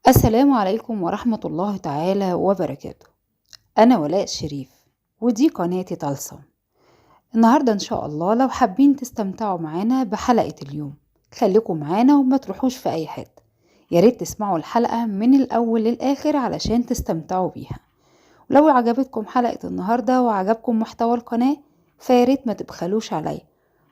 السلام عليكم ورحمة الله تعالى وبركاته. أنا ولاء شريف، ودي قناتي طلسم. النهاردة إن شاء الله لو حابين تستمتعوا معانا بحلقة اليوم خليكم معانا وما تروحوش في أي حتة. ياريت تسمعوا الحلقة من الأول للآخر علشان تستمتعوا بيها. ولو عجبتكم حلقة النهاردة وعجبكم محتوى القناة فياريت ما تبخلوش عليا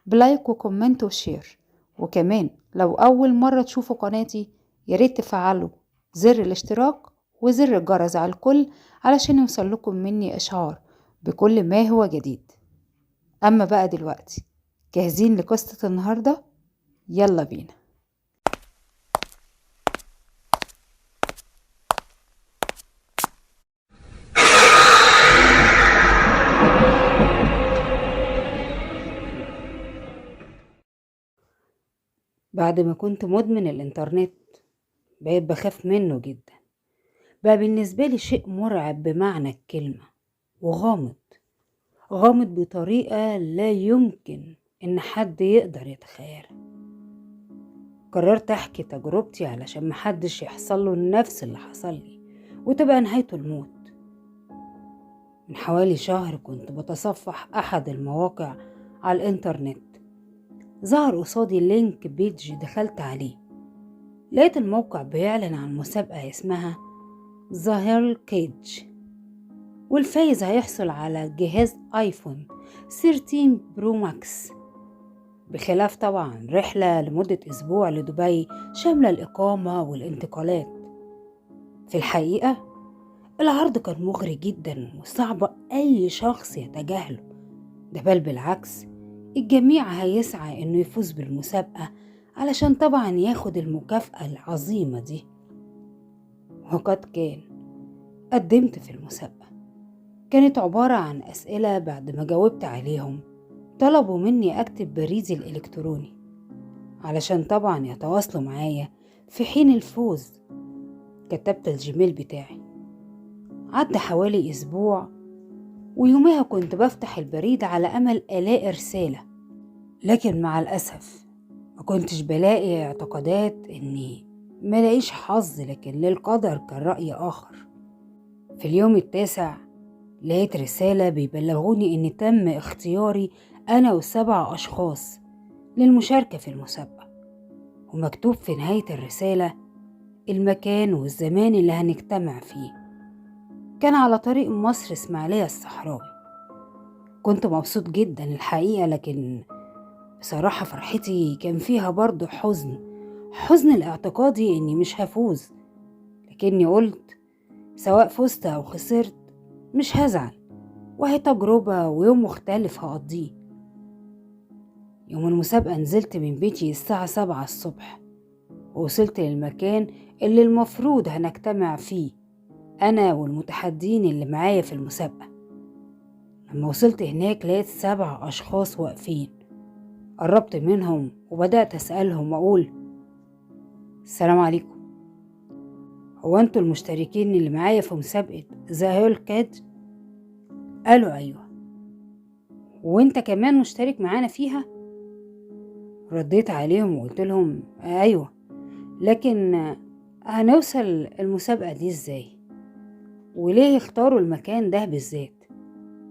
بلايك وكومنت وشير. وكمان لو أول مرة تشوفوا قناتي ياريت تفعلوا زر الاشتراك وزر الجرس على الكل علشان يوصلكم مني إشعار بكل ما هو جديد. أما بقى دلوقتي جاهزين لقصة النهاردة؟ يلا بينا. بعد ما كنت مدمن الإنترنت بقيت بخاف منه جدا. بقى بالنسبة لي شيء مرعب بمعنى الكلمة، وغامض بطريقة لا يمكن إن حد يقدر يتخيلها. قررت أحكي تجربتي علشان محدش يحصله نفس اللي حصلي وتبقى نهايته الموت. من حوالي شهر كنت بتصفح أحد المواقع على الإنترنت، ظهر قصادي لينك بيج دخلت عليه. لقيت الموقع بيعلن عن مسابقة اسمها ظاهر كيج، والفايز هيحصل على جهاز آيفون 13 برو ماكس، بخلاف طبعا رحلة لمدة أسبوع لدبي شاملة الإقامة والانتقالات. في الحقيقة العرض كان مغري جدا وصعب أي شخص يتجاهله، ده بل بالعكس الجميع هيسعى إنه يفوز بالمسابقة علشان طبعا ياخد المكافأة العظيمة دي. وقد كان قدمت في المسابقة. كانت عبارة عن أسئلة بعد ما جاوبت عليهم طلبوا مني أكتب بريدي الإلكتروني علشان طبعا يتواصلوا معايا في حين الفوز. كتبت الجيميل بتاعي. عدى حوالي أسبوع ويومها كنت بفتح البريد على أمل ألاقي رسالة، لكن مع الأسف ما كنتش بلاقي. اعتقادات إني ملاقيش حظ، لكن للقدر كان رأي آخر. في اليوم التاسع لقيت رسالة بيبلغوني إن تم اختياري أنا و7 أشخاص للمشاركة في المسابقة، ومكتوب في نهاية الرسالة المكان والزمان اللي هنجتمع فيه. كان على طريق مصر إسماعيلية الصحراوي. كنت مبسوط جدا الحقيقة، لكن بصراحة فرحتي كان فيها برضو حزن الاعتقادي إني مش هفوز. لكني قلت سواء فزت أو خسرت مش هزعل، وهي تجربة ويوم مختلف هقضيه. يوم المسابقة نزلت من بيتي الساعة 7 الصبح، ووصلت للمكان اللي المفروض هنجتمع فيه أنا والمتحدين اللي معايا في المسابقة. لما وصلت هناك لقيت 7 أشخاص واقفين. قربت منهم وبدأت أسألهم وأقول السلام عليكم، هو أنتوا المشتركين اللي معايا في مسابقة زاهيل كاد؟ قالوا أيوة. وأنت كمان مشترك معانا فيها؟ رديت عليهم وقلت لهم أيوة، لكن هنوصل المسابقة دي إزاي؟ وليه اختاروا المكان ده بالذات؟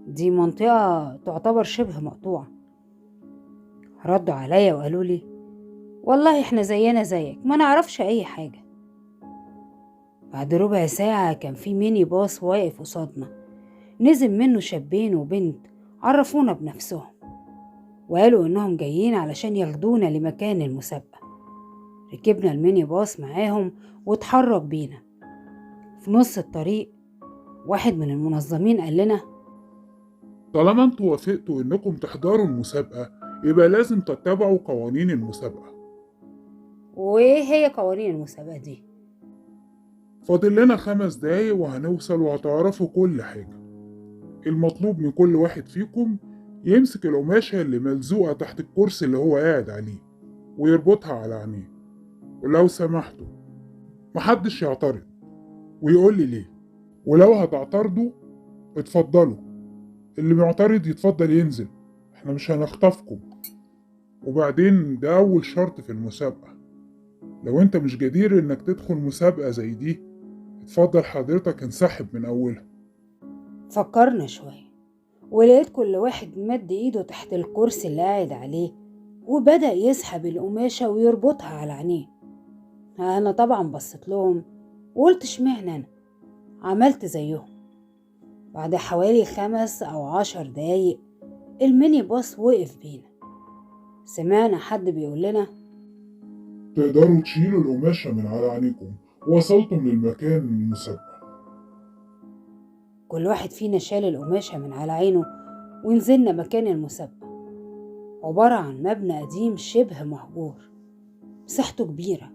دي منطقة تعتبر شبه مقطوعة. ردوا عليا وقالوا لي والله احنا زينا زيك ما نعرفش اي حاجة. بعد ربع ساعة كان في ميني باص واقف قصادنا، نزل منه شابين وبنت عرفونا بنفسهم وقالوا انهم جايين علشان ياخدونا لمكان المسابقة. ركبنا الميني باص معاهم واتحرك بينا. في نص الطريق واحد من المنظمين قال لنا طالما انتوا وافقتوا انكم تحضروا المسابقة يبقى لازم تتبعوا قوانين المسابقة. وايه هي قوانين المسابقة دي؟ فاضل لنا 5 دقايق وهنوصل وهتعرفوا كل حاجة. المطلوب من كل واحد فيكم يمسك القماشة اللي ملزوقة تحت الكرسي اللي هو قاعد عليه ويربطها على عينيه، ولو سمحتوا محدش يعترض ويقول لي ليه، ولو هتعترضوا اتفضلوا، اللي معترض يتفضل ينزل، احنا مش هنخطفكم. وبعدين ده أول شرط في المسابقة، لو انت مش جدير انك تدخل مسابقة زي دي، اتفضل حضرتك انسحب من اولها. فكرنا شوية ولقيت كل واحد مد ايده تحت الكرسي اللي قاعد عليه وبدأ يسحب القماشة ويربطها على عينيه. أنا طبعا بصيت لهم وقلت اشمعنى أنا، عملت زيهم. بعد حوالي 5 أو 10 دقايق الميني باص وقف بينا. سمعنا حد بيقول لنا تقدروا تشيلوا القماشة من على عينيكم، وصلتم للمكان المسابقة. كل واحد فينا شال القماشة من على عينه ونزلنا مكان المسابقة. عبارة عن مبنى قديم شبه مهجور، مساحته كبيرة،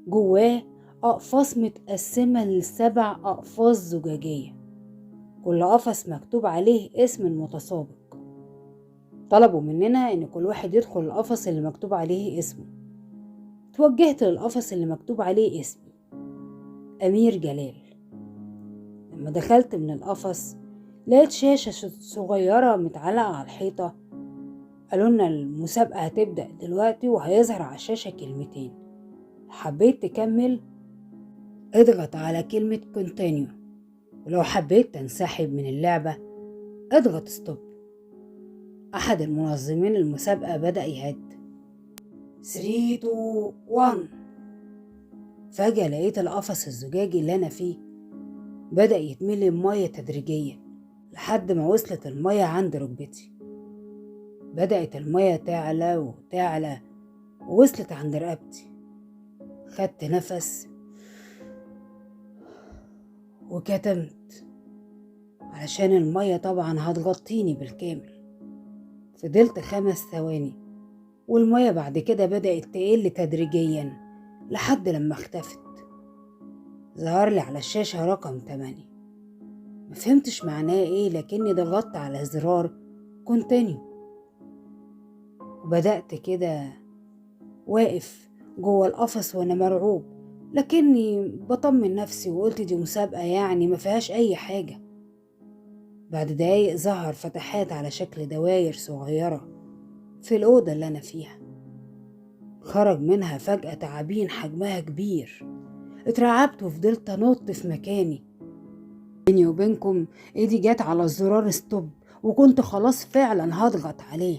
جواه أقفاص متقسمة ل7 أقفاص زجاجية، كل قفص مكتوب عليه اسم المتسابق. طلبوا مننا إن كل واحد يدخل القفص اللي مكتوب عليه اسمه. توجهت للقفص اللي مكتوب عليه اسمي، أمير جلال. لما دخلت من القفص لقيت شاشة صغيرة متعلقة على الحيطة. قالوا لنا المسابقة هتبدأ دلوقتي وهيظهر على الشاشة كلمتين، حبيت تكمل اضغط على كلمة كونتينيو، ولو حبيت تنسحب من اللعبة اضغط ستوب. أحد المنظمين المسابقة بدأ يعد 3 2 1. فجأة لقيت القفص الزجاجي اللي أنا فيه بدأ يتملي مية تدريجيا لحد ما وصلت المية عند ركبتي. بدأت المية تعلى وتعلى ووصلت عند رقبتي. خدت نفس وكتمت علشان المية طبعا هتغطيني بالكامل. فضلت 5 ثواني والمية بعد كده بدأت تقل تدريجيا لحد لما اختفت. ظهر لي على الشاشة رقم 8. مفهمتش معناه ايه، لكني ضغطت على زرار كونتينيو وبدأت كده واقف جوه القفص وانا مرعوب، لكني بطمن نفسي وقلت دي مسابقة يعني مفيهاش اي حاجة. بعد دقايق ظهر فتحات على شكل دواير صغيرة في الأوضة اللي أنا فيها. خرج منها فجأة تعابين حجمها كبير. اترعبت وفضلت أنط في مكاني. بيني وبينكم ايدي جت على زرار ستوب وكنت خلاص فعلا هضغط عليه،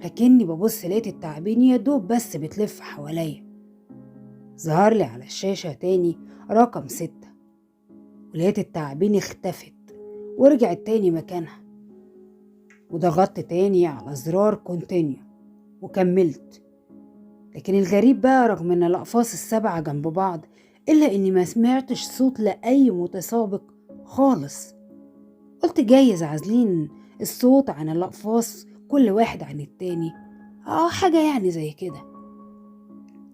لكني ببص لقيت التعابين يا دوب بس بتلف حواليا. ظهر لي على الشاشة تاني رقم 6 ولقيت التعابين اختفت ورجعت تاني مكانها. وضغطت تاني على زرار كونتينيو وكملت. لكن الغريب بقى رغم ان الأقفاص ال7 جنب بعض إلا إني ما سمعتش صوت لأي متسابق خالص. قلت جايز عازلين الصوت عن الأقفاص كل واحد عن التاني، حاجة يعني زي كده.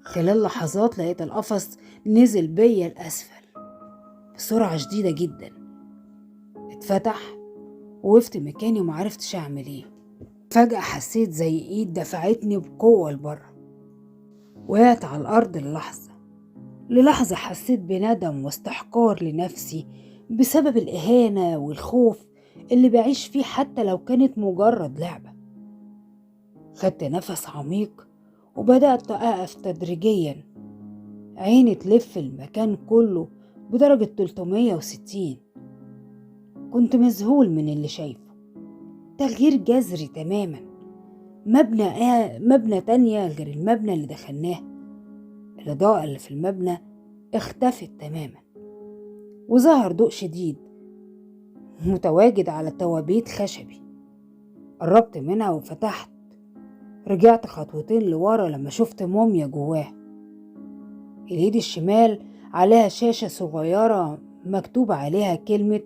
خلال لحظات لقيت القفص نزل بيا الأسفل بسرعة شديدة جدا، اتفتح ووقفت مكاني ومعرفتش أعمل ايه. فجأة حسيت زي ايد دفعتني بقوة لبره. وقعت على الأرض للحظة حسيت بندم واستحقار لنفسي بسبب الإهانة والخوف اللي بعيش فيه حتى لو كانت مجرد لعبة. خدت نفس عميق وبدأت أقف تدريجيا، عيني تلف المكان كله بدرجة 360. كنت مذهول من اللي شايفه، تغيير جذري تماما. مبنى تانية غير المبنى اللي دخلناه. الإضاءة اللي في المبنى اختفت تماما وظهر ضوء شديد متواجد على توابيت خشبي. قربت منها وفتحت. رجعت خطوتين لورا لما شفت موميا جواه. اليد الشمال عليها شاشة صغيرة مكتوب عليها كلمة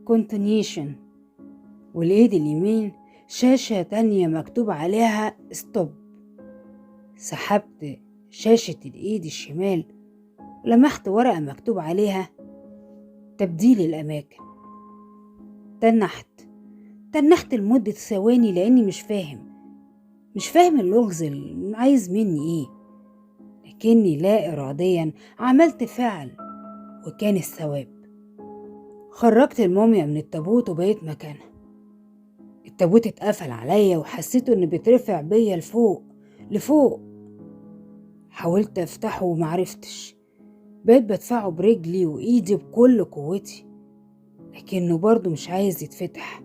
كونتينيشن، واليد اليمين شاشة تانية مكتوب عليها ستوب. سحبت شاشة الإيد الشمال ولمحت ورقة مكتوب عليها تبديل الأماكن. تنحت لمدة ثواني لأني مش فاهم اللغز اللي عايز مني إيه، لكني لا إراديا عملت فعل وكان الثواب. خرجت الموميا من التابوت وبقيت مكانها. التابوت اتقفل عليا وحسيت إنه بيترفع بيا لفوق. حاولت افتحه ومعرفتش، بقيت بدفعه برجلي وايدي بكل قوتي، لكنه برضه مش عايز يتفتح.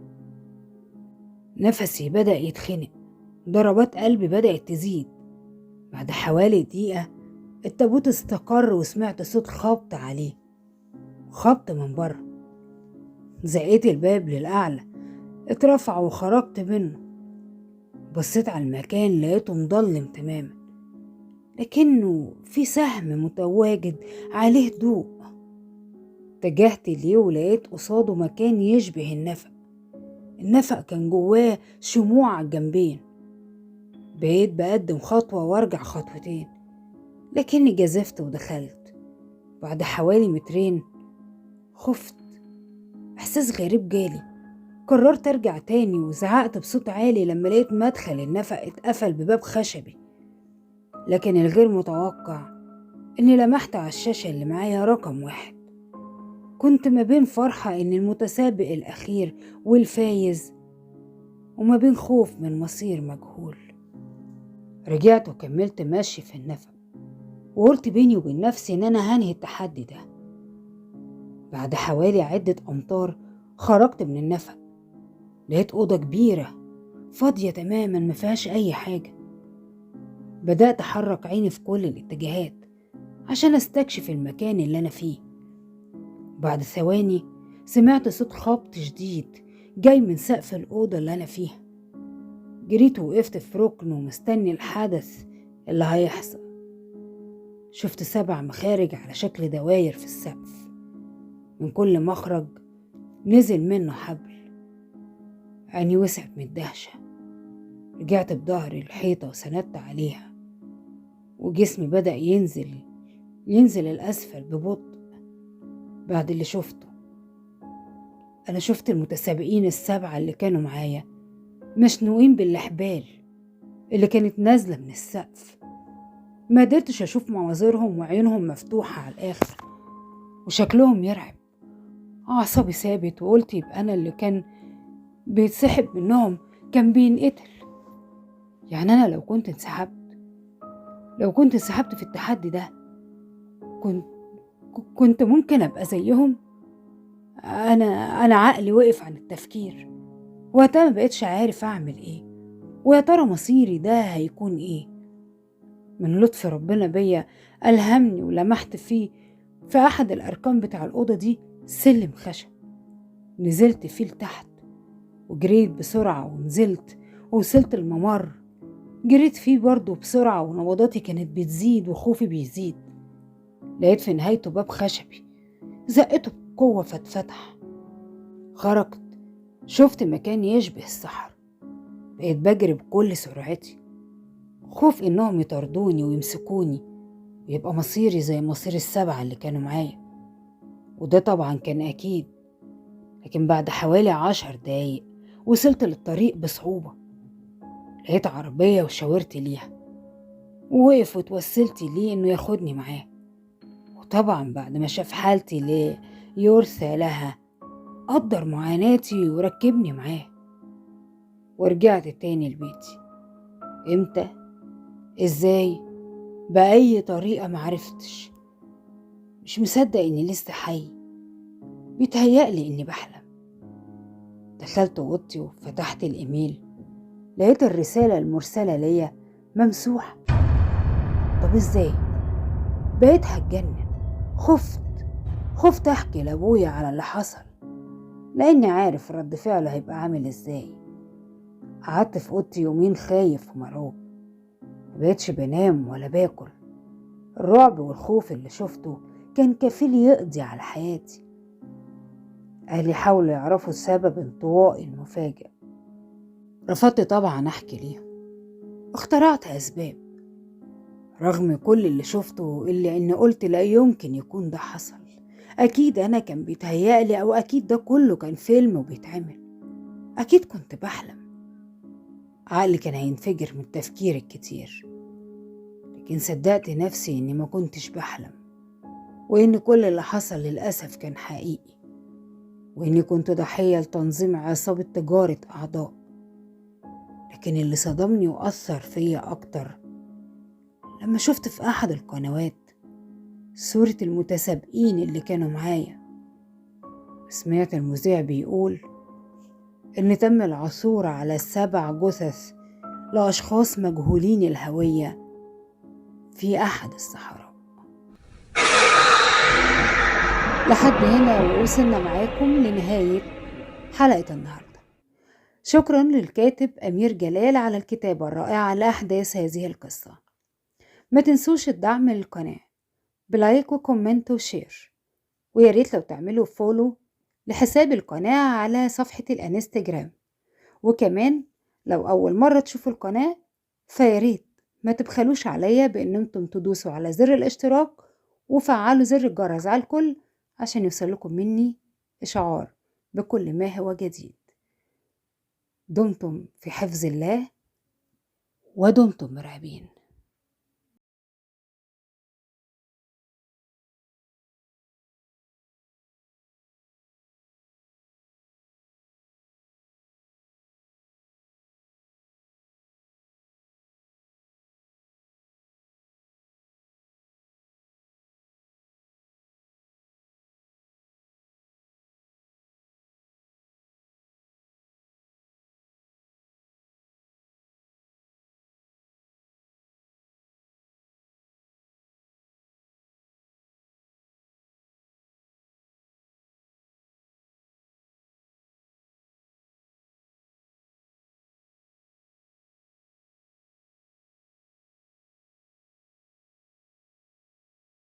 نفسي بدأ يتخنق، ضربات قلبي بدأت تزيد. بعد حوالي دقيقة التابوت استقر وسمعت صوت خبط عليه، خبط من بره. زقيت الباب للأعلى، اترفع وخرجت منه. بصيت على المكان لقيته مضلم تماما، لكنه في سهم متواجد عليه ضوء. اتجهت ليه ولقيت قصاده مكان يشبه النفق. النفق كان جواه شموع على الجنبين. بقيت بقدم خطوة وارجع خطوتين، لكني جازفت ودخلت. بعد حوالي مترين خفت، احساس غريب جالي. قررت ارجع تاني وزعقت بصوت عالي لما لقيت مدخل النفق اتقفل بباب خشبي. لكن الغير متوقع اني لمحت على الشاشة اللي معايا رقم 1. كنت ما بين فرحة ان المتسابق الاخير والفايز، وما بين خوف من مصير مجهول. رجعت وكملت ماشي في النفق، وقلت بيني وبين نفسي ان انا هنهي التحدي ده. بعد حوالي عدة امتار خرجت من النفق، لقيت اوضة كبيرة فاضية تماما ما فيهاش اي حاجة. بدأت احرك عيني في كل الاتجاهات عشان استكشف المكان اللي انا فيه. بعد ثواني سمعت صوت خبط شديد جاي من سقف الأوضة اللي أنا فيها. جريت ووقفت في ركن ومستني الحدث اللي هيحصل. شفت 7 مخارج على شكل دواير في السقف، من كل مخرج نزل منه حبل. عيني وسعت من الدهشة، رجعت بظهري الحيطة وسندت عليها، وجسمي بدأ ينزل الأسفل ببطء. بعد اللي شفته، أنا شفت المتسابقين ال7 اللي كانوا معايا مشنوقين بالحبال اللي كانت نازلة من السقف. ما قدرتش أشوف مناظرهم وعينهم مفتوحة على الآخر وشكلهم يرعب. أعصابي ثابت وقلت يبقى أنا اللي كان بيتسحب منهم كان بينقتل. يعني أنا لو كنت انسحبت في التحدي ده كنت ممكن أبقى زيهم. أنا عقلي وقف عن التفكير، وقتها ما بقتش عارف أعمل إيه، ويا ترى مصيري ده هيكون إيه. من لطف ربنا بيا ألهمني ولمحت في أحد الأركان بتاع الأوضة دي سلم خشب. نزلت فيه لتحت وجريت بسرعة ونزلت ووصلت الممر. جريت فيه برضه بسرعة ونبضاتي كانت بتزيد وخوفي بيزيد. لقيت في نهايته باب خشبي، زقته بقوة فاتفتح. خرجت، شفت مكان يشبه الصحراء. بقيت بجري بكل سرعتي، خوف إنهم يطردوني ويمسكوني ويبقى مصيري زي مصير ال7 اللي كانوا معايا، وده طبعا كان أكيد. لكن بعد حوالي 10 دقايق وصلت للطريق بصعوبة. لقيت عربية وشاورت ليها، ووقف وتوسلت ليه إنه ياخدني معاه. وطبعا بعد ما شاف حالتي ليه يرثى لها، قدر معاناتي وركبني معاه. ورجعت تاني لبيتي. امتى؟ ازاي؟ بأي طريقة معرفتش. مش مصدق اني لسه حي، بيتهيألي اني بحلم. دخلت اوضتي وفتحت الايميل، لقيت الرسالة المرسلة ليا ممسوحة. طب ازاي؟ بقيت هتجنن. خفت احكي لابويا على اللي حصل، لاني عارف رد فعله هيبقى عامل ازاي. قعدت في اوضتي يومين خايف ومرعوب، مبقتش بنام ولا باكل. الرعب والخوف اللي شفته كان كفيل يقضي على حياتي. أهلي حاولوا يعرفوا سبب انطوائي المفاجئ. رفضت طبعا أحكي ليهم، اخترعت أسباب رغم كل اللي شفته، إلا إن قلت لا يمكن يكون ده حصل. أكيد أنا كان بيتهيألي، أو أكيد ده كله كان فيلم وبيتعمل. أكيد كنت بحلم. عقلي كان هينفجر من التفكير الكتير، لكن صدقت نفسي إني ما كنتش بحلم، وإن كل اللي حصل للأسف كان حقيقي، وإني كنت ضحية لتنظيم عصابة تجارة أعضاء. لكن اللي صدمني وأثر فيا أكتر لما شفت في أحد القنوات صورة المتسابقين اللي كانوا معايا. سمعت المذيع بيقول إن تم العثور على 7 جثث لأشخاص مجهولين الهوية في أحد الصحراء. لحد هنا ووصلنا معاكم لنهاية حلقة النهاردة. شكرا للكاتب أمير جلال على الكتابة الرائعة لأحداث هذه القصة. ما تنسوش الدعم للقناة بلايك وكومنت وشير، وياريت لو تعملوا فولو لحساب القناة على صفحة الانستجرام. وكمان لو أول مرة تشوفوا القناة فياريت ما تبخلوش عليا بأن انتم تدوسوا على زر الاشتراك وفعلوا زر الجرس على الكل عشان يوصلكم مني إشعار بكل ما هو جديد. دمتم في حفظ الله ودمتم مرعبين.